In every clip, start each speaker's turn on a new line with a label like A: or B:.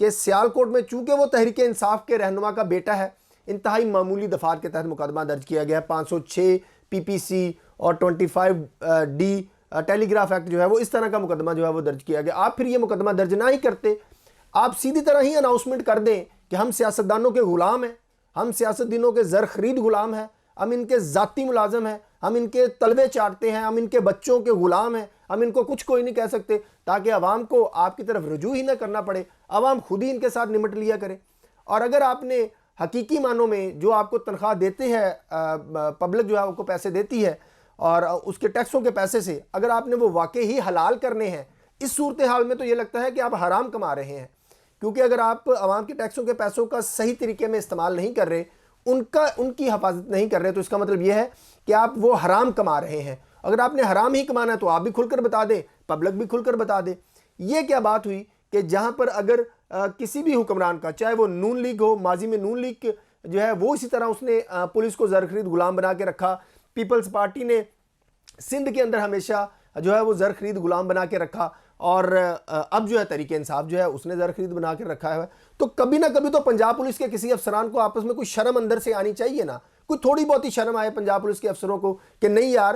A: کہ سیالکوٹ میں چونکہ وہ تحریک انصاف کے رہنما کا بیٹا ہے، انتہائی معمولی دفعات کے تحت مقدمہ درج کیا گیا ہے۔ 506 PPC اور 25D ٹیلی گراف ایکٹ جو ہے وہ اس طرح کا مقدمہ جو ہے وہ درج کیا گیا۔ آپ پھر یہ مقدمہ درج نہ ہی کرتے، آپ سیدھی طرح ہی اناؤنسمنٹ کر دیں کہ ہم سیاستدانوں کے غلام ہیں، ہم سیاستدانوں کے زر خرید غلام ہیں، ہم ان کے ذاتی ملازم ہیں، ہم ان کے تلوے چاٹتے ہیں، ہم ان کے بچوں کے غلام ہیں، ہم ان کو کچھ کوئی نہیں کہہ سکتے، تاکہ عوام کو آپ کی طرف رجوع ہی نہ کرنا پڑے، عوام خود ہی ان کے ساتھ نمٹ لیا کرے۔ اور اگر آپ نے حقیقی معنوں میں جو آپ کو تنخواہ دیتے ہیں، پبلک جو ہے آپ کو پیسے دیتی ہے اور اس کے ٹیکسوں کے پیسے سے اگر آپ نے وہ واقعی ہی حلال کرنے ہیں، اس صورتحال میں تو یہ لگتا ہے کہ آپ حرام کما رہے ہیں، کیونکہ اگر آپ عوام کے ٹیکسوں کے پیسوں کا صحیح طریقے میں استعمال نہیں کر رہے، ان کی حفاظت نہیں کر رہے، تو اس کا مطلب یہ ہے کہ آپ وہ حرام کما رہے ہیں۔ اگر آپ نے حرام ہی کمانا ہے تو آپ بھی کھل کر بتا دیں، پبلک بھی کھل کر بتا دے۔ یہ کیا بات ہوئی کہ جہاں پر اگر کسی بھی حکمران کا، چاہے وہ نون لیگ ہو، ماضی میں نون لیگ جو ہے وہ اسی طرح اس نے پولیس کو زرخرید غلام بنا کے رکھا، پیپلز پارٹی نے سندھ کے اندر ہمیشہ جو ہے وہ زرخرید غلام بنا کے رکھا، اور اب جو ہے تحریک انصاف جو ہے اس نے زرخرید بنا کے رکھا ہے۔ تو کبھی نہ کبھی تو پنجاب پولیس کے کسی افسران کو آپس میں کوئی شرم اندر سے آنی چاہیے نا، کوئی تھوڑی بہت ہی شرم آئے پنجاب پولیس کے افسروں کو کہ نہیں یار،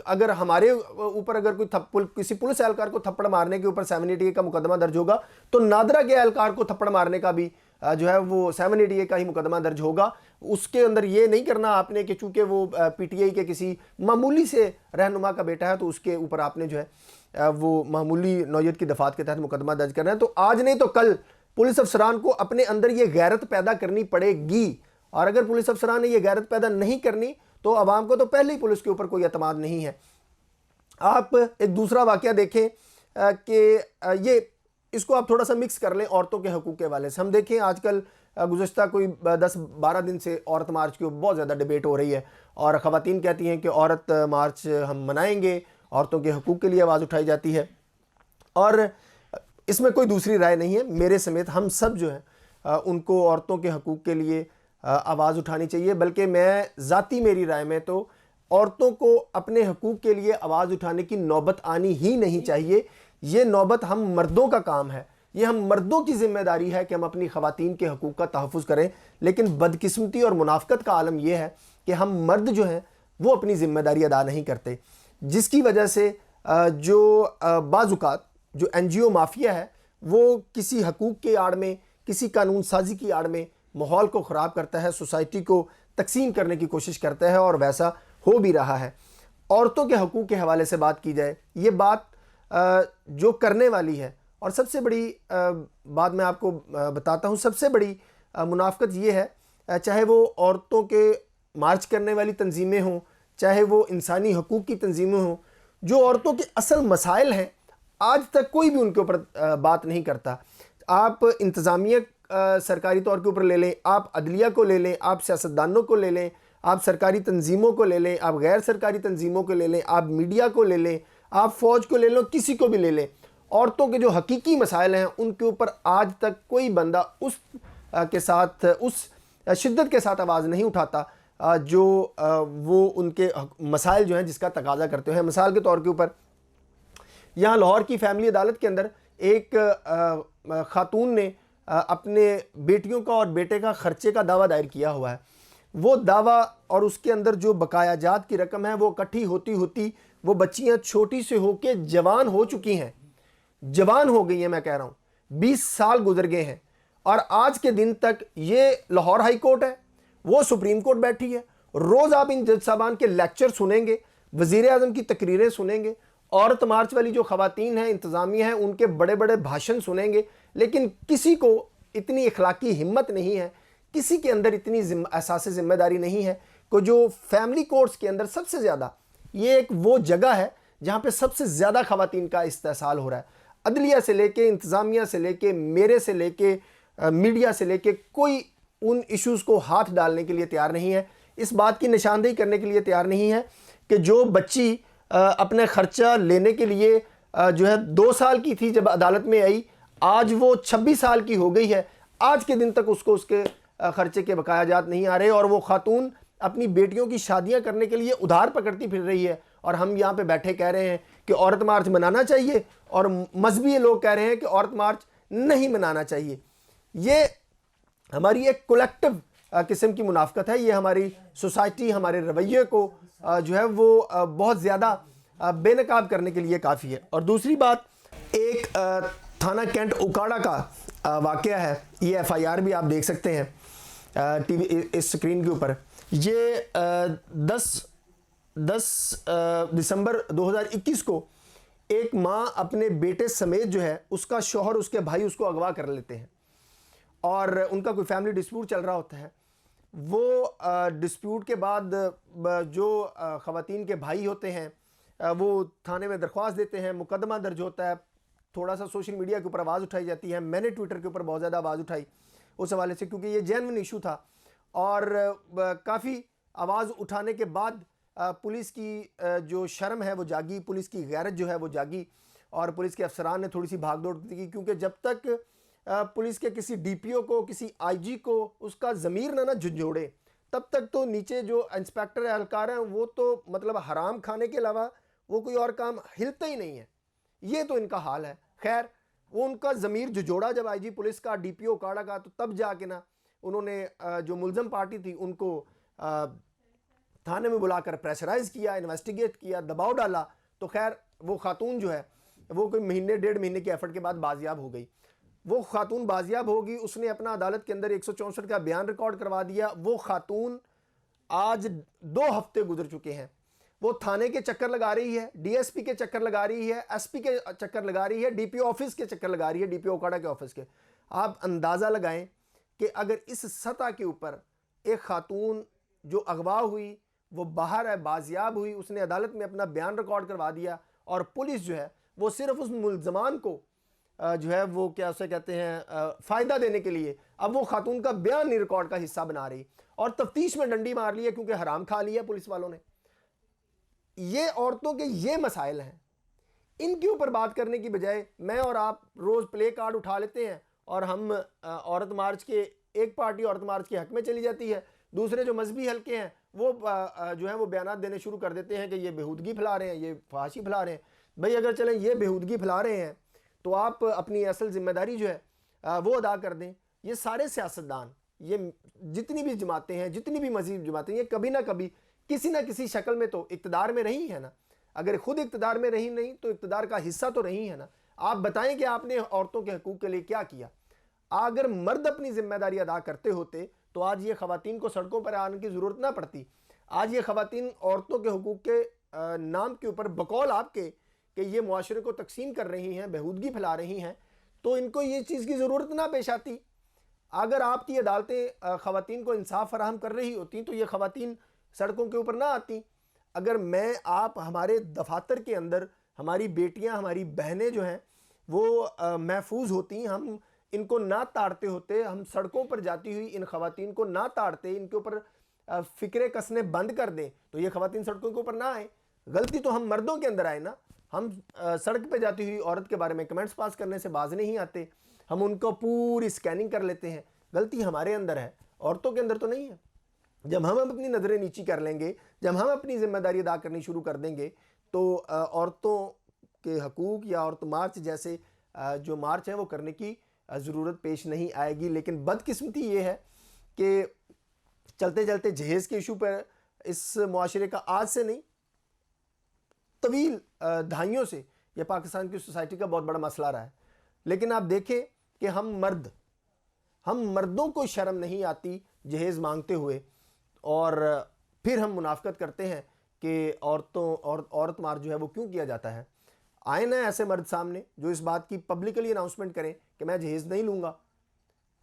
A: اگر ہمارے اوپر اگر کوئی کسی پولیس اہلکار کو تھپڑ مارنے کے اوپر 780A کا مقدمہ درج ہوگا تو نادرا کے اہلکار کو تھپڑ مارنے کا بھی جو ہے وہ 780A کا ہی مقدمہ درج ہوگا۔ اس کے اندر یہ نہیں کرنا آپ نے کہ چونکہ وہ PTI کے کسی معمولی سے رہنما کا بیٹا ہے تو اس کے اوپر آپ نے جو ہے وہ معمولی نوعیت کی دفعات کے تحت مقدمہ درج کرنا ہے۔ تو آج نہیں تو کل پولیس افسران کو اپنے اندر یہ غیرت پیدا کرنی پڑے گی، اور اگر پولیس افسران نے یہ غیرت پیدا نہیں کرنی تو عوام کو تو پہلے ہی پولیس کے اوپر کوئی اعتماد نہیں ہے۔ آپ ایک دوسرا واقعہ دیکھیں کہ یہ اس کو آپ تھوڑا سا مکس کر لیں عورتوں کے حقوق کے حوالے سے۔ ہم دیکھیں آج کل گزشتہ کوئی 10-12 دن سے عورت مارچ کی بہت زیادہ ڈیبیٹ ہو رہی ہے، اور خواتین کہتی ہیں کہ عورت مارچ ہم منائیں گے، عورتوں کے حقوق کے لیے آواز اٹھائی جاتی ہے، اور اس میں کوئی دوسری رائے نہیں ہے۔ میرے سمیت ہم سب جو ہیں ان کو عورتوں کے حقوق کے لیے آواز اٹھانی چاہیے، بلکہ میں ذاتی میری رائے میں تو عورتوں کو اپنے حقوق کے لیے آواز اٹھانے کی نوبت آنی ہی نہیں چاہیے۔ یہ نوبت ہم مردوں کا کام ہے، یہ ہم مردوں کی ذمہ داری ہے کہ ہم اپنی خواتین کے حقوق کا تحفظ کریں، لیکن بدقسمتی اور منافقت کا عالم یہ ہے کہ ہم مرد جو ہیں وہ اپنی ذمہ داری ادا نہیں کرتے، جس کی وجہ سے جو بعض اوقات جو NGO مافیا ہے وہ کسی حقوق کے آڑ میں، کسی قانون سازی کی آڑ میں ماحول کو خراب کرتا ہے، سوسائٹی کو تقسیم کرنے کی کوشش کرتا ہے، اور ویسا ہو بھی رہا ہے۔ عورتوں کے حقوق کے حوالے سے بات کی جائے، یہ بات جو کرنے والی ہے، اور سب سے بڑی بات میں آپ کو بتاتا ہوں، سب سے بڑی منافقت یہ ہے، چاہے وہ عورتوں کے مارچ کرنے والی تنظیمیں ہوں، چاہے وہ انسانی حقوق کی تنظیمیں ہوں، جو عورتوں کے اصل مسائل ہیں آج تک کوئی بھی ان کے اوپر بات نہیں کرتا۔ آپ انتظامیہ سرکاری طور کے اوپر لے لیں، آپ عدلیہ کو لے لیں، آپ سیاستدانوں کو لے لیں، آپ سرکاری تنظیموں کو لے لیں، آپ غیر سرکاری تنظیموں کو لے لیں، آپ میڈیا کو لے لیں، آپ فوج کو لے لیں، کسی کو بھی لے لیں، عورتوں کے جو حقیقی مسائل ہیں ان کے اوپر آج تک کوئی بندہ اس کے ساتھ، اس شدت کے ساتھ آواز نہیں اٹھاتا جو وہ ان کے مسائل جو ہیں جس کا تقاضا کرتے ہیں۔ مثال کے طور کے اوپر یہاں لاہور کی فیملی عدالت کے اندر ایک خاتون نے اپنے بیٹیوں کا اور بیٹے کا خرچے کا دعویٰ دائر کیا ہوا ہے۔ وہ دعویٰ اور اس کے اندر جو بقایا جات کی رقم ہے وہ اکٹھی ہوتی ہوتی وہ بچیاں چھوٹی سے ہو کے جوان ہو چکی ہیں، جوان ہو گئی ہیں، میں کہہ رہا ہوں 20 سال گزر گئے ہیں، اور آج کے دن تک یہ لاہور ہائی کورٹ ہے، وہ سپریم کورٹ بیٹھی ہے، روز آپ ان جج صاحبان کے لیکچر سنیں گے، وزیر اعظم کی تقریریں سنیں گے، عورت مارچ والی جو خواتین ہیں، انتظامیہ ہیں، ان کے بڑے بڑے بھاشن سنیں گے، لیکن کسی کو اتنی اخلاقی ہمت نہیں ہے، کسی کے اندر اتنی احساس ذمہ داری نہیں ہے کہ جو فیملی کورٹس کے اندر سب سے زیادہ، یہ ایک وہ جگہ ہے جہاں پہ سب سے زیادہ خواتین کا استحصال ہو رہا ہے، عدلیہ سے لے کے، انتظامیہ سے لے کے، میرے سے لے کے، میڈیا سے لے کے، کوئی ان ایشوز کو ہاتھ ڈالنے کے لیے تیار نہیں ہے، اس بات کی نشاندہی کرنے کے لیے تیار نہیں ہے کہ جو بچی اپنے خرچہ لینے کے لیے جو ہے 2 سال کی تھی جب عدالت میں آئی، آج وہ 26 سال کی ہو گئی ہے، آج کے دن تک اس کو اس کے خرچے کے بقایا جات نہیں آ رہے، اور وہ خاتون اپنی بیٹیوں کی شادیاں کرنے کے لیے ادھار پکڑتی پھر رہی ہے، اور ہم یہاں پہ بیٹھے کہہ رہے ہیں کہ عورت مارچ منانا چاہیے، اور مذہبی لوگ کہہ رہے ہیں کہ عورت مارچ نہیں منانا چاہیے۔ یہ ہماری ایک کولیکٹیو قسم کی منافقت ہے. یہ ہماری سوسائٹی, ہمارے رویے کو جو ہے وہ بہت زیادہ بے نقاب کرنے کے لیے کافی ہے. اور دوسری بات, ایک تھانہ کینٹ اوکاڑا کا واقعہ ہے. یہ ایف آئی آر بھی آپ دیکھ سکتے ہیں ٹی وی اس اسکرین کے اوپر. یہ 10 دسمبر 2021 کو ایک ماں اپنے بیٹے سمیت جو ہے, اس کا شوہر, اس کے بھائی اس کو اغوا کر لیتے ہیں اور ان کا کوئی فیملی ڈسپیوٹ چل رہا ہوتا ہے. وہ ڈسپیوٹ کے بعد جو خواتین کے بھائی ہوتے ہیں وہ تھانے میں درخواست دیتے ہیں, مقدمہ درج ہوتا ہے, تھوڑا سا سوشل میڈیا کے اوپر آواز اٹھائی جاتی ہے. میں نے ٹویٹر کے اوپر بہت زیادہ آواز اٹھائی اس حوالے سے, کیونکہ یہ جینوئن ایشو تھا. اور کافی آواز اٹھانے کے بعد پولیس کی جو شرم ہے وہ جاگی, پولیس کی غیرت جو ہے وہ جاگی, اور پولیس کے افسران نے تھوڑی سی بھاگ دوڑ کی, کیونکہ جب تک پولیس کے کسی ڈی پی او کو, کسی آئی جی کو اس کا ضمیر نہ جھنجھوڑے, تب تک تو نیچے جو انسپیکٹر اہلکار ہیں وہ تو مطلب حرام کھانے کے علاوہ وہ کوئی اور کام ہلتے ہی نہیں ہے. یہ تو ان کا حال ہے. خیر, وہ ان کا ضمیر جھنجھوڑا جب آئی جی پولیس کا, ڈی پی او اوکاڑا کا, تو تب جا کے نا انہوں نے جو ملزم پارٹی تھی ان کو تھانے میں بلا کر پریشرائز کیا, انویسٹیگیٹ کیا, دباؤ ڈالا. تو خیر وہ خاتون جو ہے وہ کوئی مہینے 1.5 مہینے کے ایفرٹ کے بعد بازیاب ہو گئی. وہ خاتون بازیاب ہوگی, اس نے اپنا عدالت کے اندر 164 کا بیان ریکارڈ کروا دیا. وہ خاتون آج 2 ہفتے گزر چکے ہیں, وہ تھانے کے چکر لگا رہی ہے, ڈی ایس پی کے چکر لگا رہی ہے, ایس پی کے چکر لگا رہی ہے, ڈی پی او آفس کے چکر لگا رہی ہے, ڈی پی او اوکاڑا کے آفس کے. آپ اندازہ لگائیں کہ اگر اس سطح کے اوپر ایک خاتون جو اغوا ہوئی, وہ باہر ہے, بازیاب ہوئی, اس نے عدالت میں اپنا بیان ریکارڈ کروا دیا, اور پولیس جو ہے وہ صرف اس ملزمان کو جو ہے وہ کیا اسے کہتے ہیں فائدہ دینے کے لیے اب وہ خاتون کا بیان نہیں ریکارڈ کا حصہ بنا رہی, اور تفتیش میں ڈنڈی مار لی ہے کیونکہ حرام کھا لیا پولیس والوں نے. یہ عورتوں کے یہ مسائل ہیں, ان کے اوپر بات کرنے کی بجائے میں اور آپ روز پلے کارڈ اٹھا لیتے ہیں اور ہم عورت مارچ کے, ایک پارٹی عورت مارچ کے حق میں چلی جاتی ہے, دوسرے جو مذہبی حلقے ہیں وہ جو ہیں وہ بیانات دینے شروع کر دیتے ہیں کہ یہ بےہودگی پھیلا رہے ہیں, یہ فحاشی پھیلا رہے ہیں. بھئی اگر چلیں یہ بےہودگی پھیلا رہے ہیں تو آپ اپنی اصل ذمہ داری جو ہے وہ ادا کر دیں. یہ سارے سیاستدان, یہ جتنی بھی جماعتیں ہیں, جتنی بھی مذہبی جماعتیں, یہ کبھی نہ کبھی کسی نہ کسی شکل میں تو اقتدار میں رہی ہے نا. اگر خود اقتدار میں رہی نہیں تو اقتدار کا حصہ تو رہی ہے نا. آپ بتائیں کہ آپ نے عورتوں کے حقوق کے لیے کیا کیا. اگر مرد اپنی ذمہ داری ادا کرتے ہوتے تو آج یہ خواتین کو سڑکوں پر آنے کی ضرورت نہ پڑتی. آج یہ خواتین عورتوں کے حقوق کے نام کے اوپر بقول آپ کے کہ یہ معاشرے کو تقسیم کر رہی ہیں, بےہودگی پھیلا رہی ہیں, تو ان کو یہ چیز کی ضرورت نہ پیش آتی. اگر آپ کی عدالتیں خواتین کو انصاف فراہم کر رہی ہوتی تو یہ خواتین سڑکوں کے اوپر نہ آتی. اگر میں آپ ہمارے دفاتر کے اندر ہماری بیٹیاں, ہماری بہنیں جو ہیں وہ محفوظ ہوتی, ہم ان کو نہ تاڑتے ہوتے, ہم سڑکوں پر جاتی ہوئی ان خواتین کو نہ تاڑتے, ان کے اوپر فکرے کسنے بند کر دیں, تو یہ خواتین سڑکوں کے اوپر نہ آئیں. غلطی تو ہم مردوں کے اندر آئے نا. ہم سڑک پہ جاتی ہوئی عورت کے بارے میں کمنٹس پاس کرنے سے باز نہیں آتے, ہم ان کو پوری سکیننگ کر لیتے ہیں. غلطی ہمارے اندر ہے, عورتوں کے اندر تو نہیں ہے. جب ہم اپنی نظریں نیچی کر لیں گے, جب ہم اپنی ذمہ داری ادا کرنی شروع کر دیں گے, تو عورتوں کے حقوق یا عورت مارچ جیسے جو مارچ ہیں وہ کرنے کی ضرورت پیش نہیں آئے گی. لیکن بدقسمتی یہ ہے کہ چلتے چلتے جہیز کے ایشو پر اس معاشرے کا آج سے نہیں طویل دہائیوں سے یہ پاکستان کی سوسائٹی کا بہت بڑا مسئلہ رہا ہے. لیکن آپ دیکھیں کہ ہم مردوں کو شرم نہیں آتی جہیز مانگتے ہوئے, اور پھر ہم منافقت کرتے ہیں کہ عورت مار جو ہے وہ کیوں کیا جاتا ہے. آئے نہ ایسے مرد سامنے جو اس بات کی پبلکلی اناؤنسمنٹ کریں کہ میں جہیز نہیں لوں گا,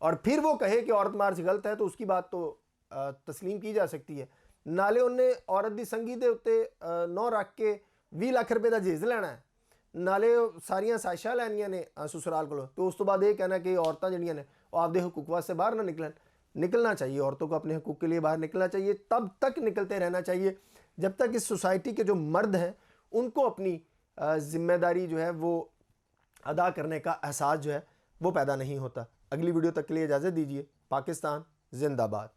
A: اور پھر وہ کہے کہ عورت مارچ غلط ہے, تو اس کی بات تو تسلیم کی جا سکتی ہے. نالے انہیں عورت دی سنگھی دے اتے 9 رکھ کے 20 لاکھ روپے دا جہیز لینا ہے, نالے ساریاں سائشاں لینیاں نے سسرال کو, تو اس تو بعد یہ کہنا کہ عورتاں جڑیاں نے وہ آپ دے حقوق واسطے باہر نہ نکلنا چاہیے. عورتوں کو اپنے حقوق کے لیے باہر نکلنا چاہیے, تب تک نکلتے رہنا چاہیے جب تک اس سوسائٹی کے جو مرد ہیں ان کو اپنی ذمہ داری جو ہے وہ ادا کرنے کا احساس جو ہے وہ پیدا نہیں ہوتا. اگلی ویڈیو تک کے لیے اجازت دیجیے. پاکستان زندہ باد.